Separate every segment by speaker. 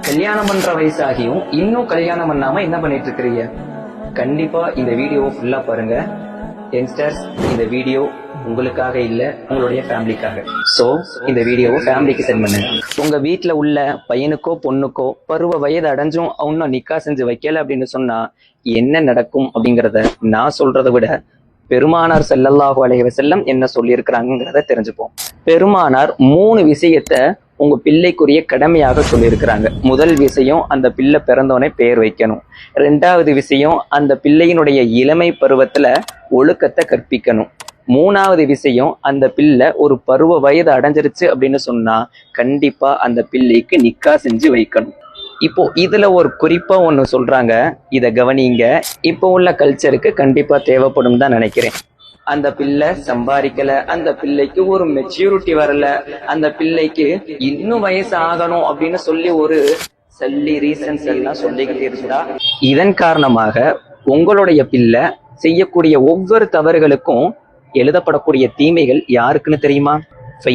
Speaker 1: கல்யாணம் பண்ற வயசாகியும் இன்னும் கல்யாணம் பண்ணாம என்ன பண்ணிட்டு இருக்கிறீங்க? கண்டிப்பா இந்த வீடியோவை ஃபுல்லா பாருங்க. யங்ஸ்டர்ஸ், இந்த வீடியோ உங்களுக்காக இல்ல, உங்களுடைய ஃபேமிலிக்காக. சோ இந்த வீடியோவை ஃபேமிலிக்கு சென்ட் பண்ணுங்க. உங்க வீட்டுல உள்ள பையனுக்கோ பொண்ணுக்கோ பருவ வயது அடைஞ்சும் இன்னும் நிக்கா செஞ்சு வைக்கல அப்படின்னு சொன்னா என்ன நடக்கும் அப்படிங்கறத நான் சொல்றதை விட பெருமானார் ஸல்லல்லாஹு அலைஹி வஸல்லம் என்ன சொல்லியிருக்கிறாங்கிறத தெரிஞ்சுப்போம். பெருமானார் 3 விஷயத்த உங்க பிள்ளைக்குரிய கடமையாக சொல்லியிருக்கிறாங்க. முதல் விஷயம், அந்த பிள்ளை பிறந்தவனே பெயர் வைக்கணும். 2வது விஷயம், அந்த பிள்ளையினுடைய இளமை பருவத்துல ஒழுக்கத்தை கற்பிக்கணும். 3வது விஷயம், அந்த பிள்ளை ஒரு பருவ வயது அடைஞ்சிருச்சு அப்படின்னு சொன்னா கண்டிப்பா அந்த பிள்ளைக்கு நிக்கா செஞ்சு வைக்கணும். இப்போ இதுல ஒரு குறிப்பா ஒண்ணு சொல்றாங்க, இத கவனிங்க. இப்போ உள்ள கல்ச்சருக்கு கண்டிப்பா தேவைப்படும் தான் நினைக்கிறேன். அந்த பிள்ளை சம்பாதிக்கல, அந்த பிள்ளைக்கு ஒரு மெச்சூரிட்டி வரல, அந்த பிள்ளைக்கு இன்னும் வயசு ஆகணும் அப்படின்னு சொல்லி ஒரு சல்லி ரீசன்ஸ் எல்லாம் சொல்லிக்கிட்டே இருந்தா இதன் காரணமாக உங்களுடைய பிள்ளை செய்யக்கூடிய ஒவ்வொரு தவறுகளுக்கும் எழுதப்படக்கூடிய தீமைகள் யாருக்குன்னு தெரியுமா?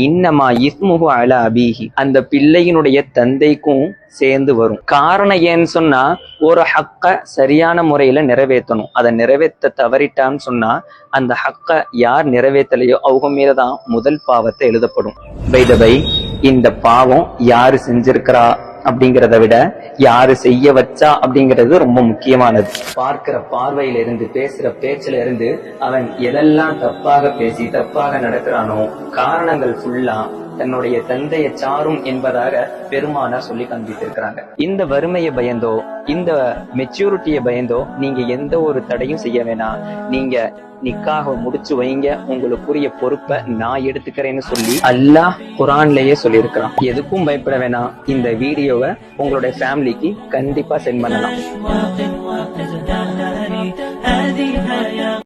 Speaker 1: இன்னமா இஸ்முஹு அலா அபீஹி, அந்த பிள்ளையினுடைய தந்தைக்கும் சேர்ந்து வரும். காரணம் ஏன்னு சொன்னா, ஒரு ஹக்க சரியான முறையில நிறைவேற்றணும். அதை நிறைவேற்ற தவறிட்டான்னு சொன்னா அந்த ஹக்க யார் நிறைவேற்றலையோ அவங்க மீதுதான் முதல் பாவத்தை எழுதப்படும். பை த பை, இந்த பாவம் யாரு செஞ்சிருக்கிறா அப்படிங்கிறத விட யாரு செய்ய வச்சா அப்படிங்கிறது ரொம்ப முக்கியமானது. பார்க்கிற பார்வையில இருந்து, பேசுற பேச்சுல இருந்து அவன் எதெல்லாம் தப்பாக பேசி தப்பாக நடக்கிறானோ காரணங்கள் ஃபுல்லா தன்னுடைய தந்தையை சாரும் என்பதாக பெருமானார் சொல்லி காண்பித்திருக்கிறாங்க. இந்த வறுமையை பயந்தோ இந்த மெச்சூரிட்டியை பயந்தோ நீங்க எந்த ஒரு தடையும் செய்ய வேணாம். நீங்க நிக்காக முடிச்சு வைங்க, உங்களுக்குரிய பொறுப்பை நான் எடுத்துக்கிறேன்னு சொல்லி அல்லாஹ் குர்ஆன்லயே சொல்லியிருக்கிறான். எதுக்கும் பயப்பட வேணாம். இந்த வீடியோவை உங்களுடைய ஃபேமிலிக்கு கண்டிப்பா சென்ட் பண்ணலாம்.